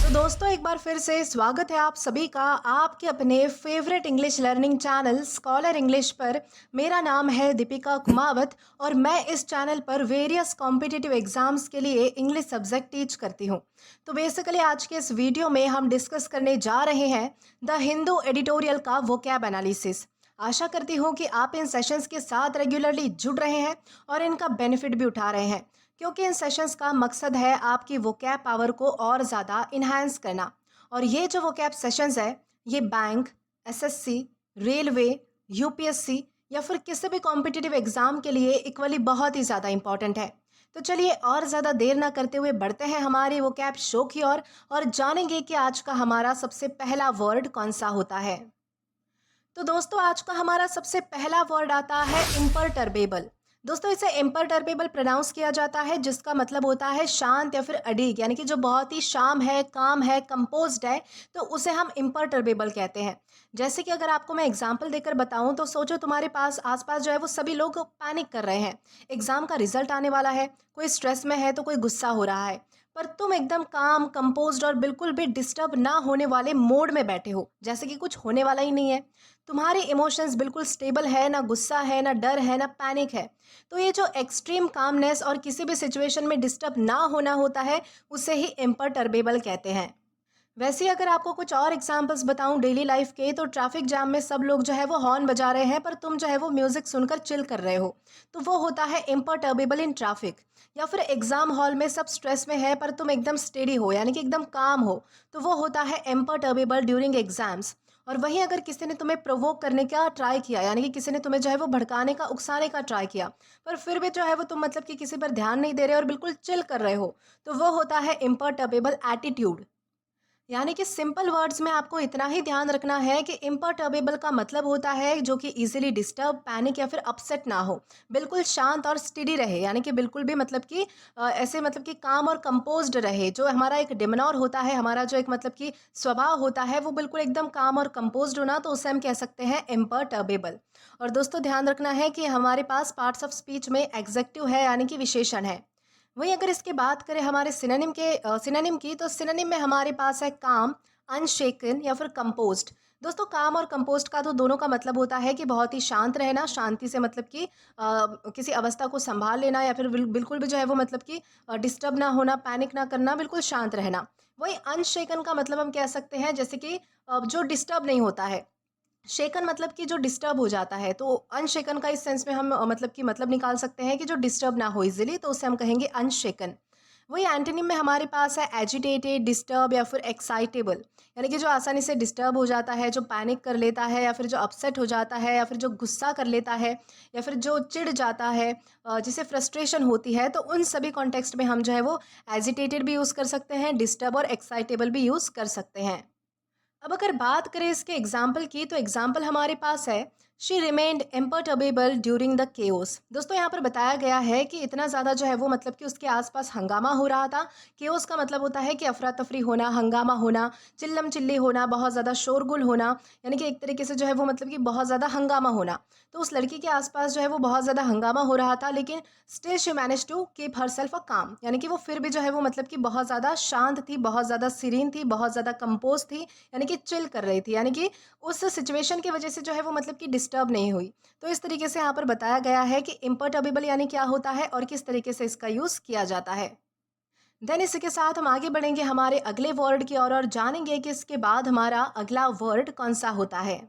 तो दोस्तों एक बार फिर से स्वागत है आप सभी का आपके अपने favourite English learning channel scholar English पर। मेरा नाम है दीपिका कुमावत और मैं इस चैनल पर वेरियस कॉम्पिटिटिव एग्जाम्स के लिए इंग्लिश सब्जेक्ट टीच करती हूँ। तो बेसिकली आज के इस वीडियो में हम डिस्कस करने जा रहे हैं द हिंदू एडिटोरियल का वोकैब एनालिसिस। आशा करती हूँ कि आप इन सेशंस के साथ रेगुलरली जुड़ रहे हैं और इनका बेनिफिट भी उठा रहे हैं, क्योंकि इन सेशंस का मकसद है आपकी वोकैब पावर को और ज़्यादा इन्हांस करना। और ये जो वोकैब सेशंस है ये बैंक, एसएससी, रेलवे, यूपीएससी या फिर किसी भी कॉम्पिटिटिव एग्जाम के लिए इक्वली बहुत ही ज़्यादा इंपॉर्टेंट है। तो चलिए और ज़्यादा देर ना करते हुए बढ़ते हैं हमारे वोकैब शो की ओर और जानेंगे कि आज का हमारा सबसे पहला वर्ड कौन सा होता है। तो दोस्तों आज का हमारा सबसे पहला वर्ड आता है इम्परटर्बेबल। दोस्तों इसे इम्परटर्बेबल प्रोनाउंस किया जाता है, जिसका मतलब होता है शांत या फिर अडीग, यानी कि जो बहुत ही शाम है, काम है, कंपोज्ड है, तो उसे हम इम्परटर्बेबल कहते हैं। जैसे कि अगर आपको मैं एग्जांपल देकर बताऊं तो सोचो तुम्हारे पास आसपास जो है वो सभी लोग पैनिक कर रहे हैं, एग्जाम का रिजल्ट आने वाला है, कोई स्ट्रेस में है तो कोई गुस्सा हो रहा है, पर तुम एकदम काम, कंपोज्ड और बिल्कुल भी डिस्टर्ब ना होने वाले मोड में बैठे हो, जैसे कि कुछ होने वाला ही नहीं है। तुम्हारे इमोशंस बिल्कुल स्टेबल है, ना गुस्सा है, ना डर है, ना पैनिक है। तो ये जो एक्सट्रीम कामनेस और किसी भी सिचुएशन में डिस्टर्ब ना होना होता है उसे ही इम्परटर्बेबल कहते हैं। वैसे ही अगर आपको कुछ और एग्जांपल्स बताऊं डेली लाइफ के, तो ट्रैफिक जाम में सब लोग जो है वो हॉर्न बजा रहे हैं पर तुम जो है वो म्यूजिक सुनकर चिल कर रहे हो, तो वो होता है इम्परटर्बेबल इन ट्रैफिक। या फिर एग्जाम हॉल में सब स्ट्रेस में है पर तुम एकदम स्टेडी हो, यानी कि एकदम काम हो, तो वो होता है इम्परटर्बेबल ड्यूरिंग एग्जाम्स। और वहीं अगर किसी ने तुम्हें प्रोवोक करने का ट्राई किया, यानी कि किसी ने तुम्हें जो है वो भड़काने का, उकसाने का ट्राई किया, पर फिर भी जो है वो तुम मतलब कि किसी पर ध्यान नहीं दे रहे और बिल्कुल चिल कर रहे हो, तो वो होता है इम्परटर्बेबल एटीट्यूड। यानी कि सिंपल वर्ड्स में आपको इतना ही ध्यान रखना है कि इम्परटर्बेबल का मतलब होता है जो कि इजीली डिस्टर्ब, पैनिक या फिर अपसेट ना हो, बिल्कुल शांत और स्टेडी रहे, यानी कि बिल्कुल भी मतलब कि ऐसे मतलब कि काम और कंपोज्ड रहे। जो हमारा एक डिमनोर होता है, हमारा जो एक मतलब कि स्वभाव होता है, वो बिल्कुल एकदम काम और कंपोज्ड होना, तो उसे हम कह सकते हैं इम्परटर्बेबल। और दोस्तों ध्यान रखना है कि हमारे पास पार्ट्स ऑफ स्पीच में एग्जेक्टिव है, यानी कि विशेषण है। वहीं अगर इसकी बात करें हमारे सिनोनिम की, तो सिनोनिम में हमारे पास है काम, अनशेकन या फिर कंपोज्ड। दोस्तों काम और कंपोस्ट का तो दोनों का मतलब होता है कि बहुत ही शांत रहना, शांति से मतलब कि किसी अवस्था को संभाल लेना, या फिर बिल्कुल भी जो है वो मतलब कि डिस्टर्ब ना होना, पैनिक ना करना, बिल्कुल शांत रहना। वही अनशेकन का मतलब हम कह सकते हैं जैसे कि जो डिस्टर्ब नहीं होता है। शेकन मतलब कि जो डिस्टर्ब हो जाता है, तो अनशेकन का इस सेंस में हम मतलब निकाल सकते हैं कि जो डिस्टर्ब ना हो इजीली, तो उसे हम कहेंगे अनशेकन। वही एंटोनिम में हमारे पास है एजिटेटेड, डिस्टर्ब या फिर एक्साइटेबल, यानी कि जो आसानी से डिस्टर्ब हो जाता है, जो पैनिक कर लेता है, या फिर जो अपसेट हो जाता है, या फिर जो गुस्सा कर लेता है, या फिर जो चिढ़ जाता है, जिसे फ्रस्ट्रेशन होती है, तो उन सभी कॉन्टेक्स्ट में हम जो है वो एजिटेटेड भी यूज़ कर सकते हैं, डिस्टर्ब और एक्साइटेबल भी यूज़ कर सकते हैं। अब अगर बात करें इसके एग्जाम्पल की, तो एग्जाम्पल हमारे पास है she remained imperturbable during the chaos. दोस्तों यहाँ पर बताया गया है कि इतना ज़्यादा जो है वो मतलब कि उसके आसपास हंगामा हो रहा था। केओस का मतलब होता है कि अफरा तफरी होना, हंगामा होना, चिल्लम चिल्ली होना, बहुत ज़्यादा शोरगुल होना, यानी कि एक तरीके से जो है वो मतलब कि बहुत ज़्यादा हंगामा होना। तो उस लड़की के आसपास जो है वो बहुत ज़्यादा हंगामा हो रहा था, लेकिन still she manage to keep herself a calm, यानी कि वो फिर भी जो है वो मतलब कि बहुत ज़्यादा शांत थी, बहुत ज़्यादा सीरीन थी, बहुत ज़्यादा कंपोज थी, यानी कि चिल कर रही थी, यानी कि उस सिचुएशन की वजह से जो है वो मतलब कि डिस्टर्ब नहीं हुई। तो इस तरीके से यहाँ पर बताया गया है कि इम्परटर्बेबल यानी क्या होता है और किस तरीके से इसका यूज़ किया जाता है। देन इसी के साथ हम आगे बढ़ेंगे हमारे अगले वर्ड की ओर और जानेंगे कि इसके बाद हमारा अगला वर्ड कौन सा होता है।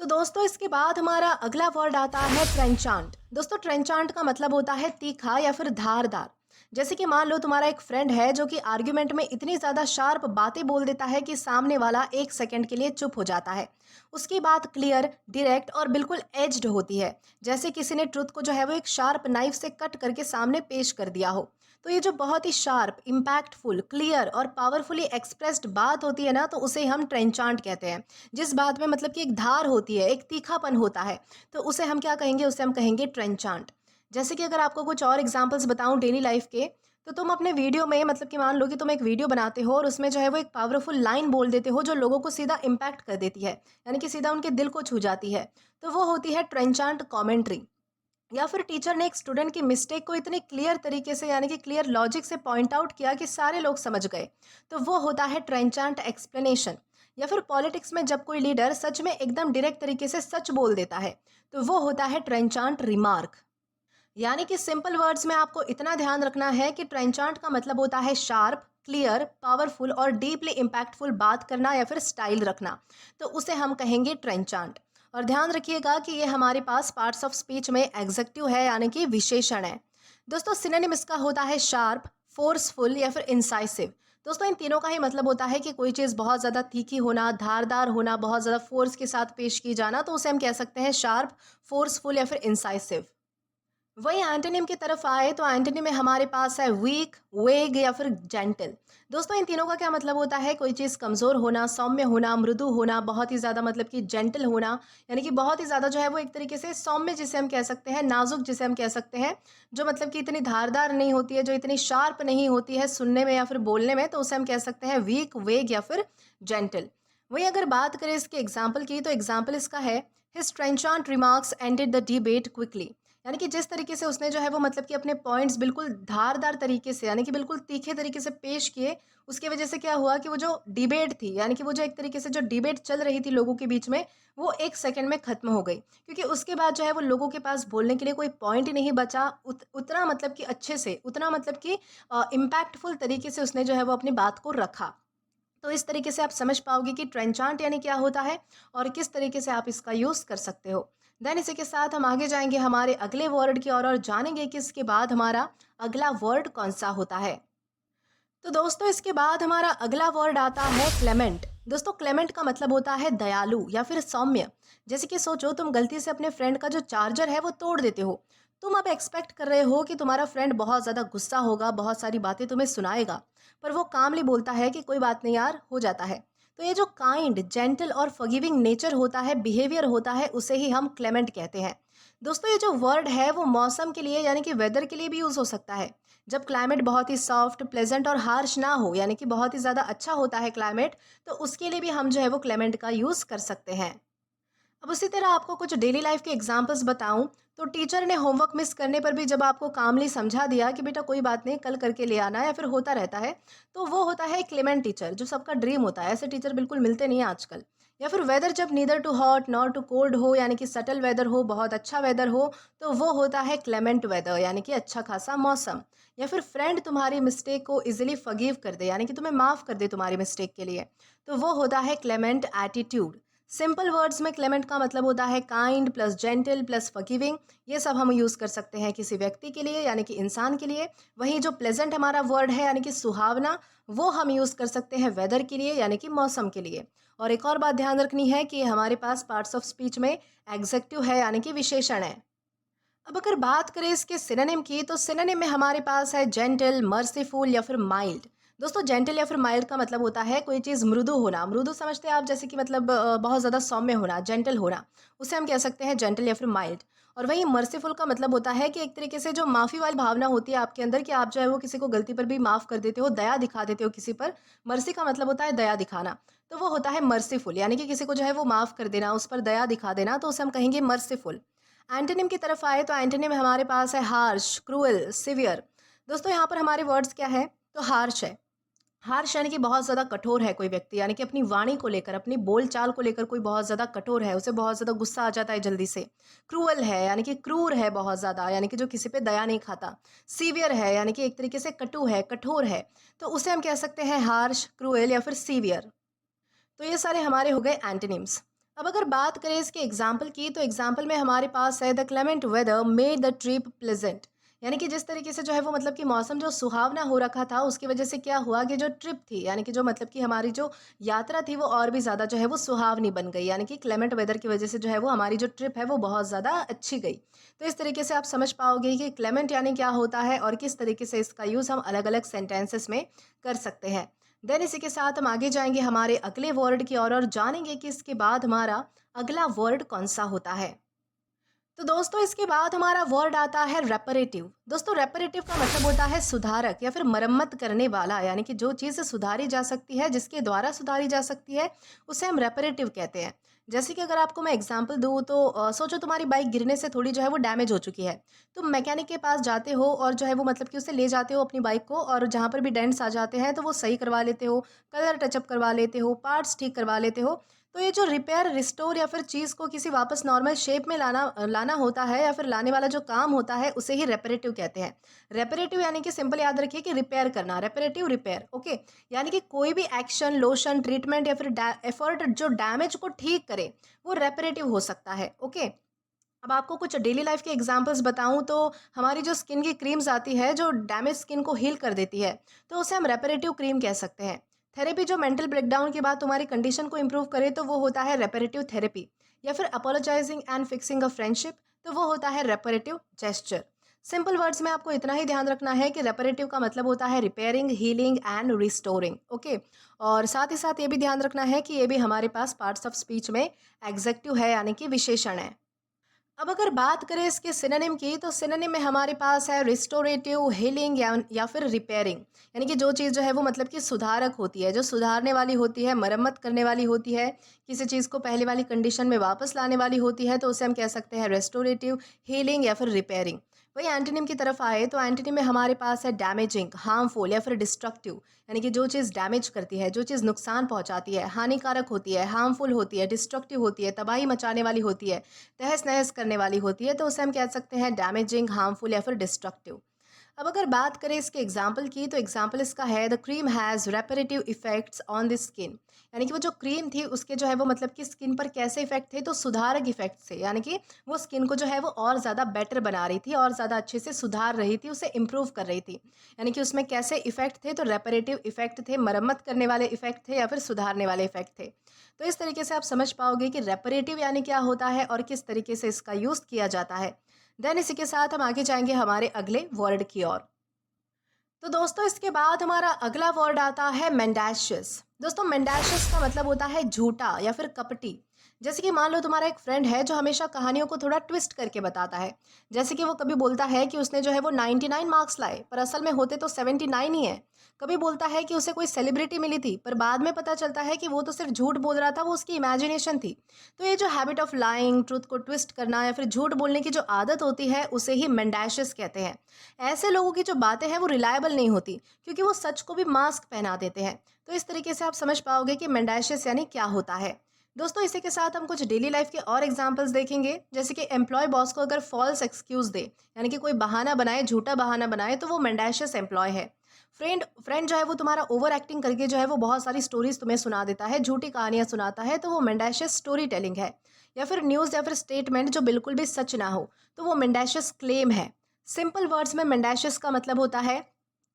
तो दोस्तों इसके बाद हमारा अगला वर्ड आता है ट्रेंचांट। दोस्तों ट्रेंचांट का मतलब होता है तीखा या फिर धारदार। जैसे कि मान लो तुम्हारा एक फ्रेंड है जो कि आर्ग्यूमेंट में इतनी ज़्यादा शार्प बातें बोल देता है कि सामने वाला एक सेकंड के लिए चुप हो जाता है। उसकी बात क्लियर, डायरेक्ट और बिल्कुल एज्ड होती है, जैसे किसी ने ट्रुथ को जो है वो एक शार्प नाइफ से कट करके सामने पेश कर दिया हो। तो ये जो बहुत ही शार्प, इम्पैक्टफुल, क्लियर और पावरफुली एक्सप्रेस्ड बात होती है ना, तो उसे हम ट्रेंचांट कहते हैं। जिस बात में मतलब कि एक धार होती है, एक तीखापन होता है, तो उसे हम क्या कहेंगे, उसे हम कहेंगे ट्रेंचांट। जैसे कि अगर आपको कुछ और एग्जांपल्स बताऊं डेली लाइफ के, तो तुम अपने वीडियो में मतलब कि मान लो कि तुम एक वीडियो बनाते हो और उसमें जो है वो एक पावरफुल लाइन बोल देते हो जो लोगों को सीधा इम्पैक्ट कर देती है, यानी कि सीधा उनके दिल को छू जाती है, तो वो होती है ट्रेंचांट कॉमेंट्री। या फिर टीचर ने एक स्टूडेंट की मिस्टेक को इतने क्लियर तरीके से यानी कि क्लियर लॉजिक से पॉइंट आउट किया कि सारे लोग समझ गए, तो वो होता है ट्रेंचांट एक्सप्लेनेशन। या फिर पॉलिटिक्स में जब कोई लीडर सच में एकदम डायरेक्ट तरीके से सच बोल देता है, तो वो होता है ट्रेंचांट रिमार्क। यानी कि सिंपल वर्ड्स में आपको इतना ध्यान रखना है कि ट्रेंचांट का मतलब होता है शार्प, क्लियर, पावरफुल और डीपली इम्पैक्टफुल बात करना या फिर स्टाइल रखना, तो उसे हम कहेंगे ट्रेंचांट। और ध्यान रखिएगा कि ये हमारे पास पार्ट्स ऑफ स्पीच में एग्जेक्टिव है यानी कि विशेषण है। दोस्तों सिनोनिम इसका होता है शार्प, फोर्सफुल या फिर इंसाइसिव। दोस्तों इन तीनों का ही मतलब होता है कि कोई चीज़ बहुत ज़्यादा तीखी होना, धारदार होना, बहुत ज़्यादा फोर्स के साथ पेश की जाना, तो उसे हम कह सकते हैं शार्प, फोर्सफुल या फिर इंसाइसिव। वही एंटोनिम की तरफ आए तो एंटोनिम में हमारे पास है वीक, वेग या फिर जेंटल। दोस्तों इन तीनों का क्या मतलब होता है? कोई चीज़ कमज़ोर होना, सौम्य होना, मृदु होना, बहुत ही ज़्यादा मतलब कि जेंटल होना, यानी कि बहुत ही ज़्यादा जो है वो एक तरीके से सौम्य जिसे हम कह सकते हैं, नाजुक जिसे हम कह सकते हैं, जो मतलब कि इतनी धारदार नहीं होती है, जो इतनी शार्प नहीं होती है सुनने में या फिर बोलने में, तो उसे हम कह सकते हैं वीक, वेग या फिर जेंटल। वहीं अगर बात करें इसके एग्जाम्पल की, तो एग्जाम्पल इसका है his trenchant remarks ended the debate quickly. यानी कि जिस तरीके से उसने जो है वो मतलब कि अपने पॉइंट्स बिल्कुल धारदार तरीके से यानी कि बिल्कुल तीखे तरीके से पेश किए, उसकी वजह से क्या हुआ कि वो जो डिबेट थी यानी कि वो जो एक तरीके से जो डिबेट चल रही थी लोगों के बीच में, वो एक सेकंड में खत्म हो गई, क्योंकि उसके बाद जो है वो लोगों के पास बोलने के लिए कोई पॉइंट ही नहीं बचा। उतना मतलब कि अच्छे से, उतना मतलब कि इम्पैक्टफुल तरीके से उसने जो है वो अपनी बात को रखा। तो इस तरीके से आप समझ पाओगे कि ट्रेंचांट यानी क्या होता है और किस तरीके से आप इसका यूज़ कर सकते हो। देन इसी के साथ हम आगे जाएंगे हमारे अगले वर्ड की और जानेंगे कि इसके बाद हमारा अगला वर्ड कौन सा होता है। तो दोस्तों इसके बाद हमारा अगला वर्ड आता है क्लेमेंट। दोस्तों क्लेमेंट का मतलब होता है दयालु या फिर सौम्य। जैसे कि सोचो तुम गलती से अपने फ्रेंड का जो चार्जर है वो तोड़ देते हो। तुम अब एक्सपेक्ट कर रहे हो कि तुम्हारा फ्रेंड बहुत ज़्यादा गुस्सा होगा, बहुत सारी बातें तुम्हें सुनाएगा, पर वो कामली बोलता है कि कोई बात नहीं यार, हो जाता है। तो ये जो काइंड, जेंटल और फॉरगिविंग नेचर होता है, बिहेवियर होता है, उसे ही हम क्लेमेंट कहते हैं। दोस्तों ये जो वर्ड है वो मौसम के लिए यानी कि वेदर के लिए भी यूज़ हो सकता है। जब क्लाइमेट बहुत ही सॉफ्ट, प्लेजेंट और हार्श ना हो, यानी कि बहुत ही ज़्यादा अच्छा होता है क्लाइमेट, तो उसके लिए भी हम जो है वो क्लेमेंट का यूज़ कर सकते हैं। अब उसी तरह आपको कुछ डेली लाइफ के एग्जांपल्स बताऊं, तो टीचर ने होमवर्क मिस करने पर भी जब आपको कामली समझा दिया कि बेटा कोई बात नहीं, कल करके ले आना, या फिर होता रहता है, तो वो होता है क्लेमेंट टीचर, जो सबका ड्रीम होता है। ऐसे टीचर बिल्कुल मिलते नहीं हैं आजकल। या फिर वेदर जब neither too hot not too cold हो, यानी कि सटल वेदर हो, बहुत अच्छा वेदर हो, तो वो होता है क्लेमेंट वेदर, यानी कि अच्छा खासा मौसम। या फिर फ्रेंड तुम्हारी मिस्टेक को इजिली फॉरगिव कर दे, यानी कि तुम्हें माफ़ कर दे तुम्हारी मिस्टेक के लिए, तो वो होता है क्लेमेंट एटीट्यूड। सिंपल वर्ड्स में क्लेमेंट का मतलब होता है kind plus gentle plus forgiving. ये सब हम यूज़ कर सकते हैं किसी व्यक्ति के लिए यानी कि इंसान के लिए। वहीं जो प्लेजेंट हमारा वर्ड है यानी कि सुहावना, वो हम यूज़ कर सकते हैं वेदर के लिए यानी कि मौसम के लिए। और एक और बात ध्यान रखनी है कि हमारे पास पार्ट्स ऑफ स्पीच में एग्जेक्टिव है यानी कि विशेषण है। अब अगर बात करें इसके सिनोनिम की, तो सिनोनिम में हमारे पास है जेंटल, मर्सीफुल या फिर माइल्ड। दोस्तों जेंटल या फिर माइल्ड का मतलब होता है कोई चीज़ मृदु होना। मृदु समझते हैं आप, जैसे कि मतलब बहुत ज़्यादा सौम्य होना, जेंटल होना, उसे हम कह सकते हैं जेंटल या फिर माइल्ड। और वहीं मर्सीफुल का मतलब होता है कि एक तरीके से जो माफ़ी वाली भावना होती है आपके अंदर, कि आप जो है वो किसी को गलती पर भी माफ़ कर देते हो, दया दिखा देते हो किसी पर। मर्सी का मतलब होता है दया दिखाना, तो वो होता है मर्सीफुल, यानी कि किसी को जो है वो माफ़ कर देना, उस पर दया दिखा देना, तो उसे हम कहेंगे मर्सीफुल। एंटोनिम की तरफ आए तो एंटोनिम में हमारे पास है हार्श, क्रूअल, सिवियर। दोस्तों यहाँ पर हमारे वर्ड्स क्या है? तो हार्श है। हार्श यानी कि बहुत ज़्यादा कठोर है कोई व्यक्ति, यानी कि अपनी वाणी को लेकर, अपनी बोलचाल को लेकर कोई बहुत ज़्यादा कठोर है, उसे बहुत ज़्यादा गुस्सा आ जाता है जल्दी से। क्रूअल है यानी कि क्रूर है बहुत ज़्यादा, यानी कि जो किसी पे दया नहीं खाता। सीवियर है यानी कि एक तरीके से कटु है, कठोर है, तो उसे हम कह सकते हैं हार्श, क्रूअल या फिर सीवियर। तो ये सारे हमारे हो गए एंटोनिम्स। अब अगर बात करें इसके एग्जाम्पल की, तो एग्जाम्पल में हमारे पास है the clement weather made the trip pleasant. यानी कि जिस तरीके से जो है वो मतलब कि मौसम जो सुहावना हो रखा था, उसकी वजह से क्या हुआ कि जो ट्रिप थी यानी कि जो मतलब कि हमारी जो यात्रा थी, वो और भी ज़्यादा जो है वो सुहावनी बन गई। यानी कि क्लेमेंट वेदर की वजह से जो है वो हमारी जो ट्रिप है वो बहुत ज़्यादा अच्छी गई। तो इस तरीके से आप समझ पाओगे कि क्लेमेंट यानी क्या होता है और किस तरीके से इसका यूज़ हम अलग अलग सेंटेंसेस में कर सकते हैं। देन इसी के साथ हम आगे जाएंगे हमारे अगले वर्ड की और जानेंगे कि इसके बाद हमारा अगला वर्ड कौन सा होता है। तो दोस्तों इसके बाद हमारा वर्ड आता है रेपरेटिव। दोस्तों रेपरेटिव का मतलब होता है सुधारक या फिर मरम्मत करने वाला, यानी कि जो चीज़ सुधारी जा सकती है, जिसके द्वारा सुधारी जा सकती है, उसे हम रेपरेटिव कहते हैं। जैसे कि अगर आपको मैं एग्जांपल दूँ तो सोचो तुम्हारी बाइक गिरने से थोड़ी जो है वो डैमेज हो चुकी है। तुम मैकेनिक के पास जाते हो और जो है वो मतलब कि उसे ले जाते हो अपनी बाइक को, और जहाँ पर भी डेंट्स आ जाते हैं तो वो सही करवा लेते हो, कलर टचअप करवा लेते हो, पार्ट्स ठीक करवा लेते हो। तो ये जो रिपेयर, रिस्टोर या फिर चीज़ को किसी वापस नॉर्मल शेप में लाना लाना होता है या फिर लाने वाला जो काम होता है, उसे ही रेपरेटिव कहते हैं। रेपरेटिव यानी कि सिंपल याद रखिए कि रिपेयर करना, रेपरेटिव रिपेयर, ओके। यानी कि कोई भी एक्शन, लोशन, ट्रीटमेंट या फिर एफर्ट जो डैमेज को ठीक करे, वो रेपरेटिव हो सकता है, ओके। अब आपको कुछ डेली लाइफ के एग्जांपल्स बताऊं तो हमारी जो स्किन की क्रीम्स आती है जो डैमेज स्किन को हील कर देती है, तो उसे हम रेपरेटिव क्रीम कह सकते हैं। थेरेपी जो मेंटल ब्रेकडाउन के बाद तुम्हारी कंडीशन को इम्प्रूव करे, तो वो होता है रेपरेटिव थेरेपी। या फिर apologising and fixing a friendship, तो वो होता है रेपरेटिव जेस्चर। सिंपल वर्ड्स में आपको इतना ही ध्यान रखना है कि रेपरेटिव का मतलब होता है repairing, healing and restoring, okay. और साथ ही साथ ये भी ध्यान रखना है कि ये भी हमारे पास पार्ट्स ऑफ स्पीच में एग्जेक्टिव है, यानी कि विशेषण है। अब अगर बात करें इसके सिनोनिम की, तो सिनोनिम में हमारे पास है रिस्टोरेटिव, हीलिंग या फिर रिपेयरिंग। यानी कि जो चीज़ जो है वो मतलब कि सुधारक होती है, जो सुधारने वाली होती है, मरम्मत करने वाली होती है, किसी चीज़ को पहले वाली कंडीशन में वापस लाने वाली होती है, तो उसे हम कह सकते हैं रेस्टोरेटिव, हीलिंग या फिर रिपेयरिंग। वही एंटोनिम की तरफ आए तो एंटोनिम में हमारे पास है डैमेजिंग, हार्मफुल या फिर डिस्ट्रक्टिव। यानी कि जो चीज़ डैमेज करती है, जो चीज़ नुकसान पहुंचाती है, हानिकारक होती है, हार्मफुल होती है, डिस्ट्रक्टिव होती है, तबाही मचाने वाली होती है, तहस-नहस करने वाली होती है, तो उसे हम कह सकते हैं डैमेजिंग, हार्मफुल या फिर डिस्ट्रक्टिव। अब अगर बात करें इसके एग्जाम्पल की, तो एग्जाम्पल इसका है the cream has reparative effects on the skin. यानी कि वो जो क्रीम थी उसके जो है वो मतलब कि स्किन पर कैसे इफेक्ट थे, तो सुधारक इफेक्ट थे। यानी कि वो स्किन को जो है वो और ज़्यादा बेटर बना रही थी, और ज़्यादा अच्छे से सुधार रही थी, उसे इम्प्रूव कर रही थी। यानी कि उसमें कैसे इफेक्ट थे, तो रेपरेटिव इफेक्ट थे, मरम्मत करने वाले इफेक्ट थे या फिर सुधारने वाले इफेक्ट थे। तो इस तरीके से आप समझ पाओगे कि रेपरेटिव यानी क्या होता है और किस तरीके से इसका यूज़ किया जाता है। देन इसी के साथ हम आगे जाएंगे हमारे अगले वर्ड की ओर। तो दोस्तों इसके बाद हमारा अगला वर्ड आता है मेंडाशियस। दोस्तों मेंडाशियस का मतलब होता है झूठा या फिर कपटी। जैसे कि मान लो तुम्हारा एक फ्रेंड है जो हमेशा कहानियों को थोड़ा ट्विस्ट करके बताता है। जैसे कि वो कभी बोलता है कि उसने जो है वो 99 मार्क्स लाए, पर असल में होते तो 79 ही है। कभी बोलता है कि उसे कोई सेलिब्रिटी मिली थी, पर बाद में पता चलता है कि वो तो सिर्फ झूठ बोल रहा था, वो उसकी इमेजिनेशन थी। तो ये जो हैबिट ऑफ लाइंग, ट्रूथ को ट्विस्ट करना या फिर झूठ बोलने की जो आदत होती है, उसे ही मेंडाशियस कहते हैं। ऐसे लोगों की जो बातें हैं वो रिलायबल नहीं होती, क्योंकि वो सच को भी मास्क पहना देते हैं। तो इस तरीके से आप समझ पाओगे कि मेंडाशियस यानी क्या होता है। दोस्तों इसी के साथ हम कुछ डेली लाइफ के और एग्जांपल्स देखेंगे। जैसे कि एम्प्लॉय बॉस को अगर फॉल्स एक्सक्यूज दे, यानी कि कोई बहाना बनाए, झूठा बहाना बनाए, तो वो मेंडाशियस एम्प्लॉय है। फ्रेंड फ्रेंड जो है वो तुम्हारा ओवर एक्टिंग करके जो है वो बहुत सारी स्टोरीज तुम्हें सुना देता है, झूठी कहानियां सुनाता है, तो वो मेंडाशियस स्टोरी टेलिंग है। या फिर न्यूज़ या फिर स्टेटमेंट जो बिल्कुल भी सच ना हो, तो वो मेंडाशियस क्लेम है। सिंपल वर्ड्स में मेंडाशियस का मतलब होता है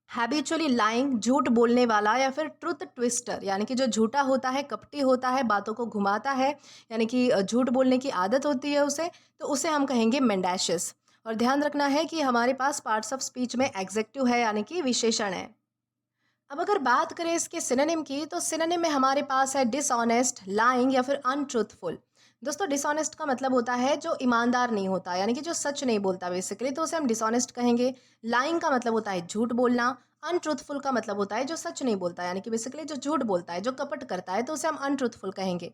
हैबिचुअली लाइंग, झूठ बोलने वाला या फिर ट्रुथ ट्विस्टर। यानी कि जो झूठा होता है, कपटी होता है, बातों को घुमाता है, यानी कि झूठ बोलने की आदत होती है उसे, तो उसे हम कहेंगे मेंडाशियस। और ध्यान रखना है कि हमारे पास पार्ट्स ऑफ स्पीच में एग्जेक्टिव है, यानी कि विशेषण है। अब अगर बात करें इसके सिनोनिम की, तो सिनोनिम में हमारे पास है डिसऑनेस्ट, लाइंग या फिर अनट्रूथफुल। दोस्तों डिसऑनेस्ट का मतलब होता है जो ईमानदार नहीं होता, यानी कि जो सच नहीं बोलता बेसिकली, तो उसे हम डिसऑनेस्ट कहेंगे। लाइंग का मतलब होता है झूठ बोलना। अनट्रूथफुल का मतलब होता है जो सच नहीं बोलता, यानी कि बेसिकली जो झूठ बोलता है, जो कपट करता है, तो उसे हम अनट्रूथफुल कहेंगे।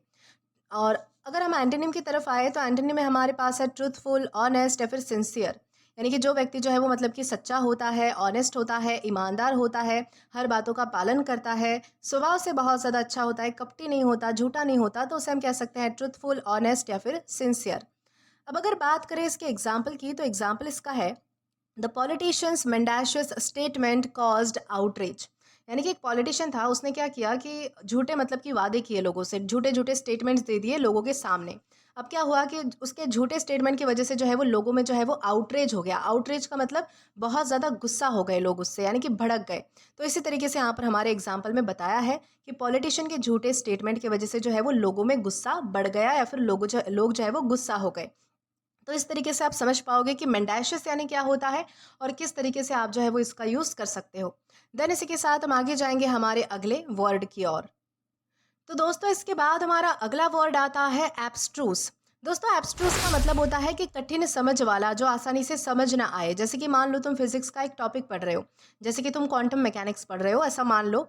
और अगर हम एंटोनिम की तरफ आए तो एंटोनिम में हमारे पास है ट्रूथफुल, ऑनेस्ट या फिर सिंसियर। यानी कि जो व्यक्ति जो है वो मतलब कि सच्चा होता है, ऑनेस्ट होता है, ईमानदार होता है, हर बातों का पालन करता है, स्वभाव से बहुत ज़्यादा अच्छा होता है, कपटी नहीं होता, झूठा नहीं होता, तो उसे हम कह सकते हैं ट्रूथफुल, ऑनेस्ट या फिर सिंसियर। अब अगर बात करें इसके एग्जाम्पल की, तो एग्जाम्पल इसका है the politician's mendacious statement caused outreach. यानी कि एक पॉलिटिशियन था, उसने क्या किया कि झूठे मतलब कि वादे किए लोगों से, झूठे झूठे स्टेटमेंट्स दे दिए लोगों के सामने। अब क्या हुआ कि उसके झूठे स्टेटमेंट की वजह से जो है वो लोगों में जो है वो आउटरेज हो गया। आउटरेज का मतलब बहुत ज़्यादा गुस्सा हो गए लोग उससे, यानी कि भड़क गए। तो इसी तरीके से यहाँ पर हमारे एग्जाम्पल में बताया है कि पॉलिटिशियन के झूठे स्टेटमेंट की वजह से जो है वो लोगों में गुस्सा बढ़ गया, या फिर लोग जो है वो गुस्सा हो गए। तो इस तरीके से आप समझ पाओगे कि मेंडाशियस यानी क्या होता है और किस तरीके से आप जो है वो इसका यूज़ कर सकते हो। देन इसी के साथ हम आगे जाएंगे हमारे अगले वर्ड की ओर। तो दोस्तों इसके बाद हमारा अगला वर्ड आता है एब्स्ट्रूस। दोस्तों एब्स्ट्रूस का मतलब होता है कि कठिन समझ वाला, जो आसानी से समझ ना आए। जैसे कि मान लो तुम फिजिक्स का एक टॉपिक पढ़ रहे हो, जैसे कि तुम क्वांटम मैकेनिक्स पढ़ रहे हो, ऐसा मान लो।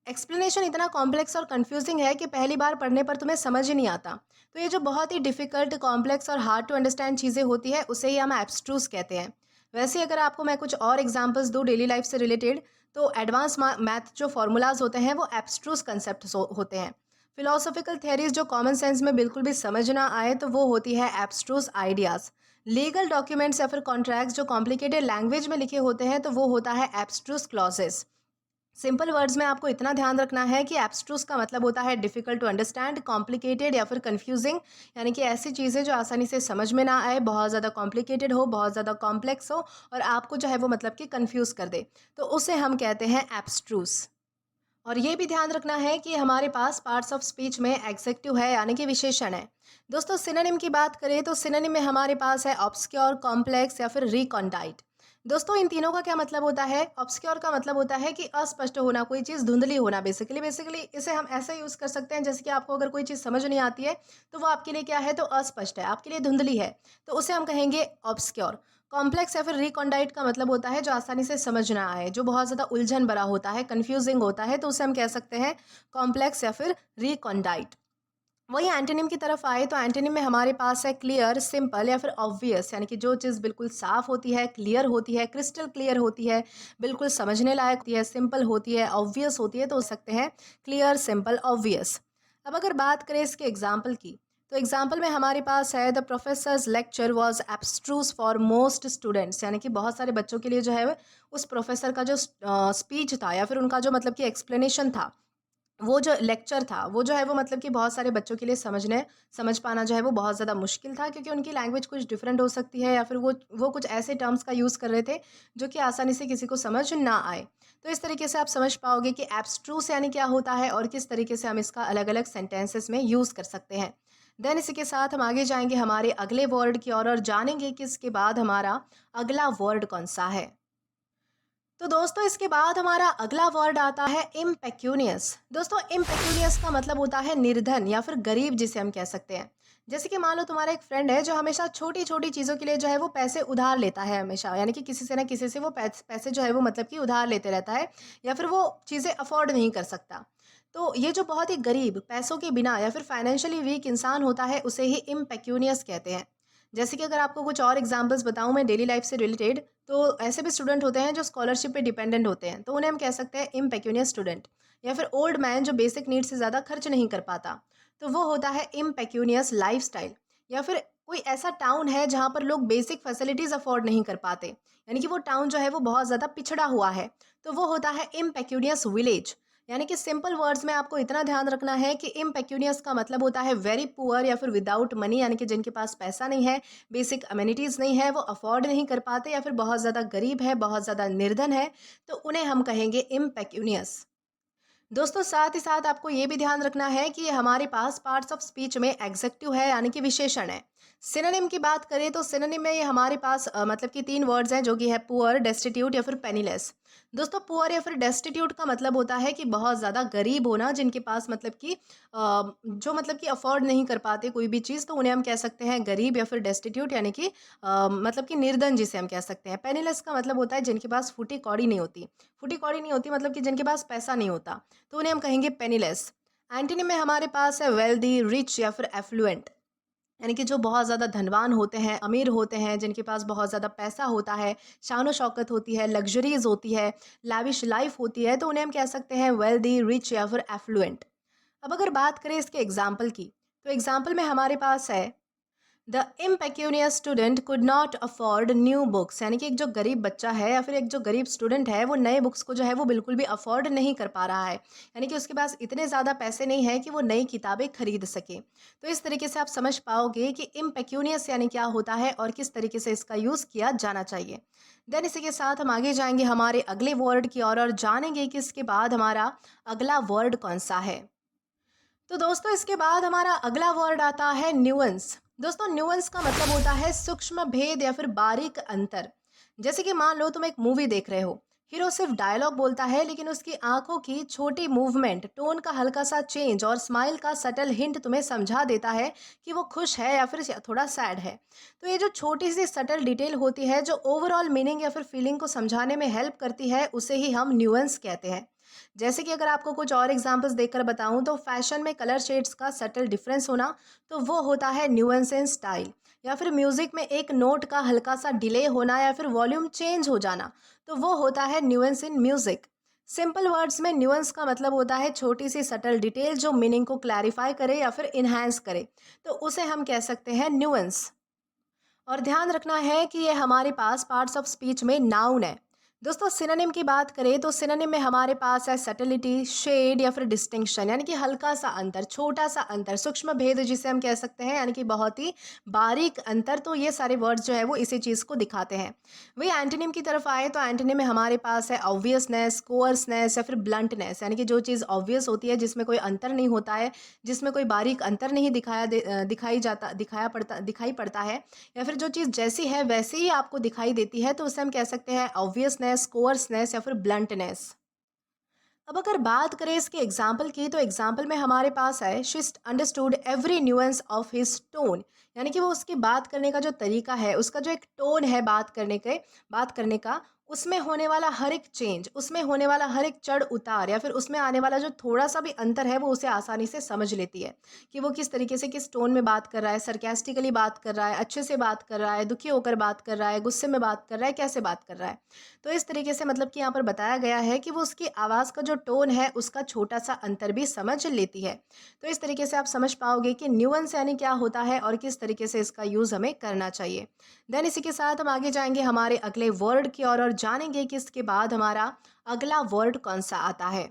एक्सप्लेनेशन इतना कॉम्प्लेक्स और कंफ्यूजिंग है कि पहली बार पढ़ने पर तुम्हें समझ ही नहीं आता। तो ये जो बहुत ही डिफिकल्ट, कॉम्प्लेक्स और हार्ड टू अंडरस्टैंड चीज़ें होती है, उसे ही हम एब्स्ट्रूस कहते हैं। वैसे अगर आपको मैं कुछ और एग्जांपल्स दूँ डेली लाइफ से रिलेटेड, तो एडवांस मैथ जो फॉर्मूलाज होते हैं वो एब्स्ट्रूस कंसेप्ट होते हैं। फिलोसॉफिकल थ्योरीज जो कॉमन सेंस में बिल्कुल भी समझ ना आए, तो वो होती है एब्स्ट्रूस आइडियाज़। लीगल डॉक्यूमेंट्स या फिर कॉन्ट्रैक्ट्स जो कॉम्प्लिकेटेड लैंग्वेज में लिखे होते हैं, तो वो होता है एब्स्ट्रूस क्लॉजेस। सिंपल वर्ड्स में आपको इतना ध्यान रखना है कि एब्स्ट्रूस का मतलब होता है डिफिकल्ट टू अंडरस्टैंड, कॉम्प्लिकेटेड या फिर कंफ्यूजिंग। यानी कि ऐसी चीज़ें जो आसानी से समझ में ना आए, बहुत ज़्यादा कॉम्प्लिकेटेड हो, बहुत ज़्यादा कॉम्प्लेक्स हो और आपको जो है वो मतलब कि कंफ्यूज कर दे, तो उसे हम कहते हैं एब्स्ट्रूस। और ये भी ध्यान रखना है कि हमारे पास पार्ट्स ऑफ स्पीच में एग्जेक्टिव है, यानी कि विशेषण है। दोस्तों सिनोनिम की बात करें तो सिनोनिम में हमारे पास है ऑब्सक्योर, कॉम्प्लेक्स या फिर रिकॉन्डाइट। दोस्तों इन तीनों का क्या मतलब होता है? ऑब्सक्योर का मतलब होता है कि अस्पष्ट होना, कोई चीज़ धुंधली होना। बेसिकली इसे हम ऐसे यूज़ कर सकते हैं, जैसे कि आपको अगर कोई चीज़ समझ नहीं आती है, तो वो आपके लिए क्या है? तो अस्पष्ट है, आपके लिए धुंधली है, तो उसे हम कहेंगे ऑब्सक्योर। कॉम्प्लेक्स या फिर रिकॉन्डाइट का मतलब होता है जो आसानी से समझ ना आए, जो बहुत ज़्यादा उलझन भरा होता है, कंफ्यूजिंग होता है, तो उसे हम कह सकते हैं कॉम्प्लेक्स या फिर रिकॉन्डाइट। वही एंटोनिम की तरफ आए तो एंटोनिम में हमारे पास है क्लियर, सिंपल या फिर ऑब्वियस। यानी कि जो चीज़ बिल्कुल साफ होती है, क्लियर होती है, क्रिस्टल क्लियर होती है, बिल्कुल समझने लायक होती है, सिंपल होती है, ऑब्वियस होती है, तो हो सकते हैं क्लियर, सिंपल, ऑब्वियस। अब अगर बात करें इसके एग्जाम्पल की, तो एग्जाम्पल में हमारे पास है the professors lecture was abstruse for most students. यानी कि बहुत सारे बच्चों के लिए जो है उस प्रोफेसर का जो स्पीच था या फिर उनका जो मतलब कि एक्सप्लेनेशन था, वो जो लेक्चर था, वो जो है वो मतलब कि बहुत सारे बच्चों के लिए समझ पाना जो है वो बहुत ज़्यादा मुश्किल था, क्योंकि उनकी लैंग्वेज कुछ डिफरेंट हो सकती है या फिर वो कुछ ऐसे टर्म्स का यूज़ कर रहे थे जो कि आसानी से किसी को समझ ना आए। तो इस तरीके से आप समझ पाओगे कि एब्स्ट्रूस यानी क्या होता है और किस तरीके से हम इसका अलग-अलग सेंटेंसेस में यूज़ कर सकते हैं। देन इसी के साथ हम आगे जाएँगे हमारे अगले वर्ड की ओर और जानेंगे कि इसके बाद हमारा अगला वर्ड कौन-सा है। तो दोस्तों इसके बाद हमारा अगला वर्ड आता है इम्पेक्यूनियस। दोस्तों इम्पेक्यूनियस का मतलब होता है निर्धन या फिर गरीब, जिसे हम कह सकते हैं। जैसे कि मान लो तुम्हारा एक फ्रेंड है जो हमेशा छोटी छोटी चीज़ों के लिए जो है वो पैसे उधार लेता है हमेशा, यानी कि किसी से ना किसी से वो पैसे जो है वो मतलब कि उधार लेते रहता है, या फिर वो चीज़ें अफोर्ड नहीं कर सकता। तो ये जो बहुत ही गरीब, पैसों के बिना या फिर फाइनेंशियली वीक इंसान होता है, उसे ही इम्पेक्यूनियस कहते हैं। जैसे कि अगर आपको कुछ और एग्जांपल्स बताऊं मैं डेली लाइफ से रिलेटेड, तो ऐसे भी स्टूडेंट होते हैं जो स्कॉलरशिप पे डिपेंडेंट होते हैं, तो उन्हें हम कह सकते हैं इम्पेक्यूनियस स्टूडेंट। या फिर ओल्ड मैन जो बेसिक नीड से ज़्यादा खर्च नहीं कर पाता, तो वो होता है इम्पेक्यूनियस लाइफस्टाइल। या फिर कोई ऐसा टाउन है जहाँ पर लोग बेसिक फैसिलिटीज़ अफोर्ड नहीं कर पाते, यानी कि वो टाउन जो है वो बहुत ज़्यादा पिछड़ा हुआ है, तो वो होता है इम्पेक्यूनियस विलेज। यानी कि सिंपल वर्ड्स में आपको इतना ध्यान रखना है कि इम्पेक्यूनियस का मतलब होता है वेरी पुअर या फिर विदाउट मनी, यानी कि जिनके पास पैसा नहीं है, बेसिक अमेनिटीज़ नहीं है, वो अफोर्ड नहीं कर पाते या फिर बहुत ज़्यादा गरीब है, बहुत ज़्यादा निर्धन है, तो उन्हें हम कहेंगे इम्पेक्यूनियस। दोस्तों साथ ही साथ आपको ये भी ध्यान रखना है कि हमारे पास पार्ट्स ऑफ स्पीच में एग्जेक्टिव है, यानी कि विशेषण है। सिनोनिम की बात करें तो सिनोनिम में ये हमारे पास मतलब कि तीन वर्ड्स हैं, जो कि है पुअर, डेस्टिट्यूट या फिर पेनीलेस। दोस्तों पुअर या फिर डेस्टिट्यूट का मतलब होता है कि बहुत ज़्यादा गरीब होना, जिनके पास मतलब कि जो मतलब कि अफोर्ड नहीं कर पाते कोई भी चीज़, तो उन्हें हम कह सकते हैं गरीब या फिर डेस्टिट्यूट, यानी कि मतलब कि निर्धन जिसे हम कह सकते हैं। पेनीलेस का मतलब होता है जिनके पास फूटी कौड़ी नहीं होती। फूटी कौड़ी नहीं होती मतलब कि जिनके पास पैसा नहीं होता, तो उन्हें हम कहेंगे पेनीलेस। एंटोनिम में हमारे पास है वेल्दी, रिच या फिर एफ्लुएंट। यानी कि जो बहुत ज़्यादा धनवान होते हैं, अमीर होते हैं, जिनके पास बहुत ज़्यादा पैसा होता है, शान शौकत होती है, लग्जरीज होती है, लाविश लाइफ होती है, तो उन्हें हम कह सकते हैं वेल्दी, रिच या फिर एफ्लुएंट। अब अगर बात करें इसके एग्जाम्पल की, तो एग्जाम्पल में हमारे पास है the impecunious student could not afford new books. यानी कि एक जो गरीब बच्चा है या फिर एक जो गरीब स्टूडेंट है, वो नए बुक्स को जो है वो बिल्कुल भी अफोर्ड नहीं कर पा रहा है, यानी कि उसके पास इतने ज़्यादा पैसे नहीं है कि वो नई किताबें खरीद सके। तो इस तरीके से आप समझ पाओगे कि impecunious यानी क्या होता है और किस तरीके से इसका यूज़ किया जाना चाहिए। देन इसी के साथ हम आगे जाएंगे हमारे अगले वर्ड की और जानेंगे कि इसके बाद हमारा अगला वर्ड कौन सा है। तो दोस्तों इसके बाद हमारा अगला वर्ड आता है न्यूअंस। दोस्तों न्यूअंस का मतलब होता है सूक्ष्म भेद या फिर बारीक अंतर। जैसे कि मान लो तुम एक मूवी देख रहे हो, हीरो सिर्फ डायलॉग बोलता है, लेकिन उसकी आंखों की छोटी मूवमेंट, टोन का हल्का सा चेंज और स्माइल का सटल हिंट तुम्हें समझा देता है कि वो खुश है या फिर थोड़ा सैड है। तो ये जो छोटी सी सटल डिटेल होती है, जो ओवरऑल मीनिंग या फिर फीलिंग को समझाने में हेल्प करती है, उसे ही हम न्यूएंस कहते हैं। जैसे कि अगर आपको कुछ और एग्जांपल्स देकर बताऊं, तो फैशन में कलर शेड्स का सटल डिफरेंस होना, तो वो होता है न्यूएंस इन स्टाइल। या फिर म्यूजिक में एक नोट का हल्का सा डिले होना या फिर वॉल्यूम चेंज हो जाना, तो वो होता है nuance in music. Simple words में न्यूएंस का मतलब होता है छोटी सी सटल डिटेल जो मीनिंग को क्लैरिफाई करे या फिर इन्हांस करे, तो उसे हम कह सकते हैं न्यूएंस। और ध्यान रखना है कि ये हमारे पास पार्ट्स ऑफ स्पीच में नाउन है। दोस्तों, सिनोनिम की बात करें तो सिनोनिम में हमारे पास है सटलिटी, शेड या फिर डिस्टिंक्शन, यानी कि हल्का सा अंतर, छोटा सा अंतर, सूक्ष्म भेद जिसे हम कह सकते हैं, यानी कि बहुत ही बारीक अंतर। तो ये सारे वर्ड्स जो है वो इसी चीज़ को दिखाते हैं। वही एंटोनिम की तरफ आए तो एंटोनिम में हमारे पास है ऑब्वियसनेस, कोअर्सनेस या फिर ब्लंटनेस, यानी कि जो चीज़ ऑब्वियस होती है, जिसमें कोई अंतर नहीं होता है, जिसमें कोई बारीक अंतर नहीं दिखाई पड़ता है, या फिर जो चीज़ जैसी है वैसे ही आपको दिखाई देती है, तो उसे हम कह सकते हैं ऑब्वियसनेस, कोअर्सनेस या फिर ब्लंटनेस। अब अगर बात करें इसके एग्जाम्पल की, तो एग्जाम्पल में हमारे पास है she understood every nuance of his tone, यानी कि वो उसकी बात करने का जो तरीका है, उसका जो एक टोन है बात करने का, उसमें होने वाला हर एक चेंज, उसमें होने वाला हर एक चढ़ उतार या फिर उसमें आने वाला जो थोड़ा सा भी अंतर है, वो उसे आसानी से समझ लेती है कि वो किस तरीके से, किस टोन में बात कर रहा है, सरकास्टिकली बात कर रहा है, अच्छे से बात कर रहा है, दुखी होकर बात कर रहा है, गुस्से में बात कर रहा है, कैसे बात कर रहा है। तो इस तरीके से मतलब कि यहाँ पर बताया गया है कि वो उसकी आवाज़ का जो टोन है, उसका छोटा सा अंतर भी समझ लेती है। तो इस तरीके से आप समझ पाओगे कि न्यूएंस यानी क्या होता है और किस तरीके से इसका यूज़ हमें करना चाहिए। देन इसी के साथ हम आगे जाएंगे हमारे अगले वर्ड की और जानेंगे कि इसके बाद हमारा अगला वर्ड कौन सा आता है।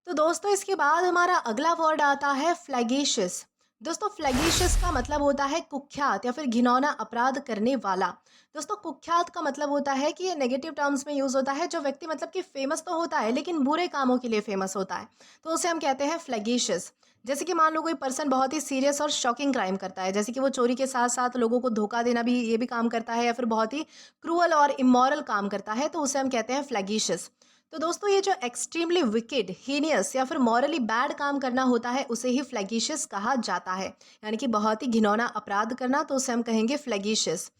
तो दोस्तों, इसके बाद हमारा अगला वर्ड आता है फ्लैगिशियस। दोस्तों, फ्लैगिशियस का मतलब होता है कुख्यात या फिर घिनौना अपराध करने वाला। दोस्तों, कुख्यात का मतलब होता है कि ये नेगेटिव टर्म्स में यूज होता है, जो व्यक्ति मतलब कि फेमस तो होता है लेकिन बुरे कामों के लिए फेमस होता है, तो उसे हम कहते हैं फ्लैगिशियस। जैसे कि मान लो कोई पर्सन बहुत ही सीरियस और शॉकिंग क्राइम करता है, जैसे कि वो चोरी के साथ साथ लोगों को धोखा देना भी, ये भी काम करता है, या फिर बहुत ही क्रूअल और इमोरल काम करता है, तो उसे हम कहते हैं फ्लैगिशियस। तो दोस्तों, ये जो एक्सट्रीमली विकेड, हीनियस या फिर मॉरली बैड काम करना होता है, उसे ही फ्लैगिशियस कहा जाता है, यानी कि बहुत ही घिनौना अपराध करना, तो उसे हम कहेंगे फ्लैगिशियस।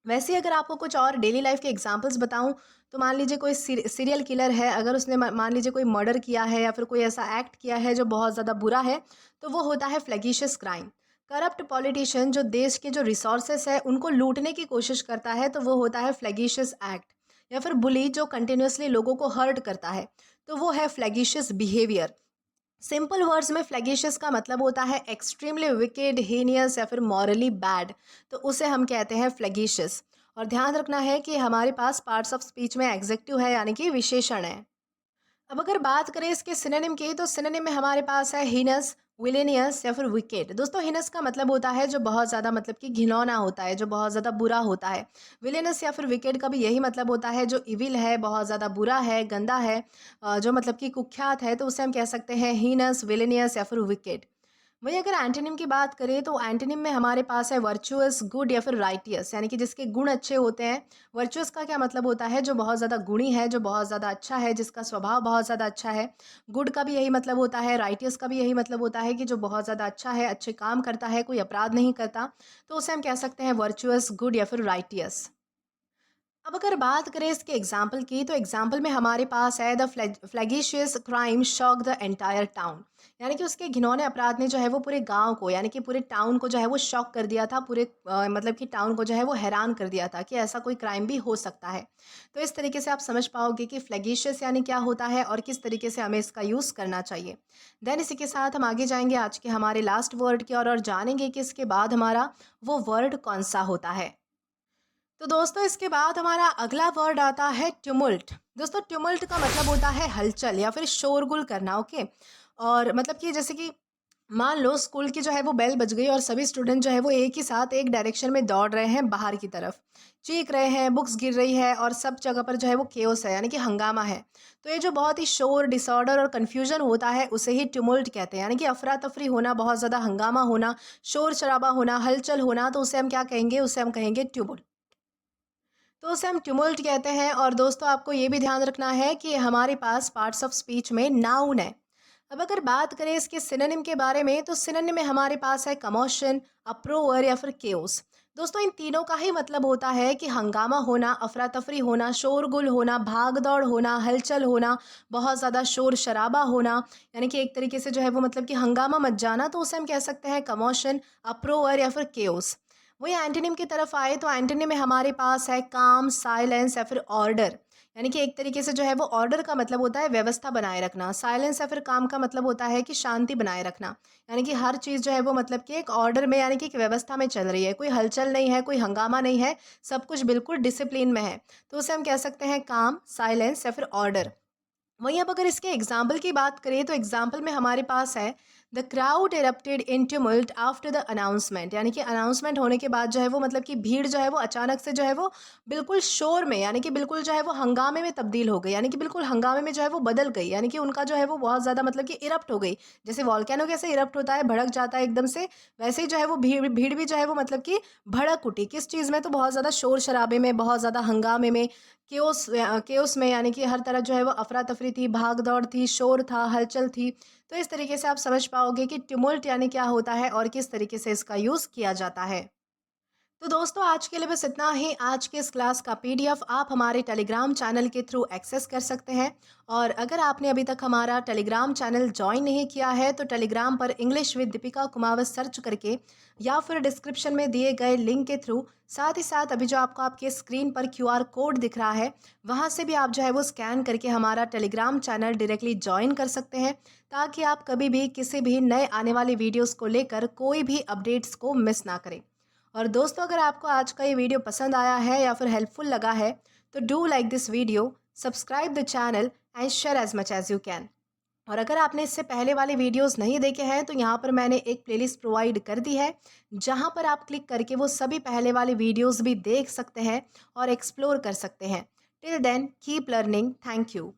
वैसे ही अगर आपको कुछ और डेली लाइफ के एग्जांपल्स बताऊं, तो मान लीजिए कोई सीरियल किलर है, अगर उसने मान लीजिए कोई मर्डर किया है या फिर कोई ऐसा एक्ट किया है जो बहुत ज़्यादा बुरा है, तो वो होता है फ्लैगिशियस क्राइम। करप्ट पॉलिटिशियन जो देश के जो रिसोर्सेस है उनको लूटने की कोशिश करता है, तो वो होता है फ्लैगिशियस एक्ट। या फिर बुली जो कंटिन्यूसली लोगों को हर्ट करता है, तो वो है फ्लैगिशियस बिहेवियर। सिंपल वर्ड्स में फ्लैगिशियस का मतलब होता है एक्सट्रीमली विकेड, हीनियस या फिर मॉरली बैड, तो उसे हम कहते हैं फ्लैगिशियस। और ध्यान रखना है कि हमारे पास पार्ट्स ऑफ स्पीच में एग्जेक्टिव है, यानी कि विशेषण है। अब अगर बात करें इसके सिनोनिम की, तो सिनोनिम में हमारे पास है हीनस, विलेनियस या फिर विकेड। दोस्तों, हीनस का मतलब होता है जो बहुत ज़्यादा मतलब कि घिनौना होता है, जो बहुत ज़्यादा बुरा होता है। विलेनस या फिर विकेड का भी यही मतलब होता है, जो इविल है, बहुत ज़्यादा बुरा है, गंदा है, जो मतलब कि कुख्यात है, तो उसे हम कह सकते हैं हीनस, विलेनियस या फिर विकेड। वहीं अगर एंटोनिम की बात करें, तो एंटोनिम में हमारे पास है वर्चुअस, गुड या फिर राइटियस, यानी कि जिसके गुण अच्छे होते हैं। वर्चुअस का क्या मतलब होता है, जो बहुत ज़्यादा गुणी है, जो बहुत ज़्यादा अच्छा है, जिसका स्वभाव बहुत ज़्यादा अच्छा है। गुड का भी यही मतलब होता है, राइटियस का भी यही मतलब होता है कि जो बहुत ज़्यादा अच्छा है, अच्छे काम करता है, कोई अपराध नहीं करता, तो उसे हम कह सकते हैं वर्चुअस, गुड या फिर राइटियस। अब अगर बात करें इसके एग्जाम्पल की, तो एग्जाम्पल में हमारे पास है the flagitious crime shock the entire town, यानी कि उसके घिनौने अपराध ने जो है वो पूरे गांव को, यानी कि पूरे टाउन को जो है वो शॉक कर दिया था, पूरे मतलब कि टाउन को जो है वो हैरान कर दिया था कि ऐसा कोई क्राइम भी हो सकता है। तो इस तरीके से आप समझ पाओगे कि फ्लैगिशियस यानी क्या होता है और किस तरीके से हमें इसका यूज़ करना चाहिए। देन इसी के साथ हम आगे जाएंगे आज के हमारे लास्ट वर्ड की और जानेंगे कि इसके बाद हमारा वो वर्ड कौन सा होता है। तो दोस्तों, इसके बाद हमारा अगला वर्ड आता है ट्यूमुल्ट। दोस्तों, ट्यूमुल्ट का मतलब होता है हलचल या फिर शोरगुल करना, ओके। और मतलब कि जैसे कि मान लो स्कूल की जो है वो बेल बज गई और सभी स्टूडेंट जो है वो एक ही साथ एक डायरेक्शन में दौड़ रहे हैं बाहर की तरफ, चीख रहे हैं, बुक्स गिर रही है और सब जगह पर जो है वो केओस है, यानी कि हंगामा है। तो ये जो बहुत ही शोर, डिसऑर्डर और कन्फ्यूजन होता है, उसे ही ट्यूमुल्ट कहते हैं, यानी कि अफरा तफरी होना, बहुत ज़्यादा हंगामा होना, शोर शराबा होना, हलचल होना, तो उसे हम क्या कहेंगे, उसे हम कहेंगे ट्यूमुल्ट। तो उसे हम ट्यूमुल्ट कहते हैं। और दोस्तों आपको ये भी ध्यान रखना है कि हमारे पास पार्ट्स ऑफ स्पीच में नाउन है। अब अगर बात करें इसके सिनोनिम के बारे में, तो सिनोनिम में हमारे पास है कमोशन, अप्रोवर या फिर केओस। दोस्तों इन तीनों का ही मतलब होता है कि हंगामा होना, अफरा तफरी होना, शोरगुल होना, भाग दौड़ होना, हलचल होना, बहुत ज़्यादा शोर शराबा होना, यानी कि एक तरीके से जो है वो मतलब कि हंगामा मच जाना, तो उसे हम कह सकते हैं कमोशन, अप्रोवर या फिर केओस। वही एंटोनिम की तरफ आए तो एंटोनिम में हमारे पास है काम, साइलेंस या फिर ऑर्डर। यानी कि एक तरीके से जो है वो ऑर्डर का मतलब होता है व्यवस्था बनाए रखना, साइलेंस या फिर काम का मतलब होता है कि शांति बनाए रखना। यानी कि हर चीज़ जो है वो मतलब कि एक ऑर्डर में, यानी कि एक व्यवस्था में चल रही है, कोई हलचल नहीं है, कोई हंगामा नहीं है, सब कुछ बिल्कुल डिसिप्लिन में है। तो उसे हम कह सकते हैं काम, साइलेंस या फिर ऑर्डर। वहीं अब अगर इसके एग्जाम्पल की बात करें तो एग्जाम्पल में हमारे पास है the crowd erupted in tumult after the announcement. यानी कि अनाउंसमेंट होने के बाद जो है वो मतलब कि भीड़ जो है वो अचानक से जो है वो बिल्कुल शोर में, यानी कि बिल्कुल जो है वो हंगामे में तब्दील हो गई, यानी कि बिल्कुल हंगामे में जो है वो बदल गई, यानी कि उनका जो है वो बहुत ज़्यादा मतलब कि इरप्ट हो गई। जैसे वॉल्केनो कैसे इरप्ट होता है, भड़क जाता है एकदम से, वैसे ही जो है वो भीड़ भीड़ भी जो है वो मतलब कि भड़क उठी। किस चीज़ में? तो बहुत ज़्यादा शोर शराबे में, बहुत ज़्यादा हंगामे में, केओस में, यानी कि हर तरह जो है वो अफरा-तफरी थी, भाग-दौड़ थी, शोर था, हलचल थी। तो इस तरीके से आप समझ पाओगे कि ट्यूमुल्ट यानी क्या होता है और किस तरीके से इसका यूज़ किया जाता है। तो दोस्तों आज के लिए बस इतना ही। आज के इस क्लास का पीडीएफ आप हमारे टेलीग्राम चैनल के थ्रू एक्सेस कर सकते हैं। और अगर आपने अभी तक हमारा टेलीग्राम चैनल ज्वाइन नहीं किया है तो टेलीग्राम पर English with Deepika Kumawat search करके या फिर डिस्क्रिप्शन में दिए गए लिंक के थ्रू, साथ ही साथ अभी जो आपको आपके स्क्रीन पर क्यूआर कोड दिख रहा है, वहाँ से भी आप जो है वो स्कैन करके हमारा टेलीग्राम चैनल डायरेक्टली ज्वाइन कर सकते हैं, ताकि आप कभी भी किसी भी नए आने वाले वीडियोज़ को लेकर कोई भी अपडेट्स को मिस ना करें। और दोस्तों अगर आपको आज का ये वीडियो पसंद आया है या फिर हेल्पफुल लगा है, तो do like this video, subscribe the channel and share as much as you can. और अगर आपने इससे पहले वाले वीडियोस नहीं देखे हैं तो यहाँ पर मैंने एक प्लेलिस्ट प्रोवाइड कर दी है, जहाँ पर आप क्लिक करके वो सभी पहले वाले वीडियोस भी देख सकते हैं और एक्सप्लोर कर सकते हैं। Till then keep learning. Thank you.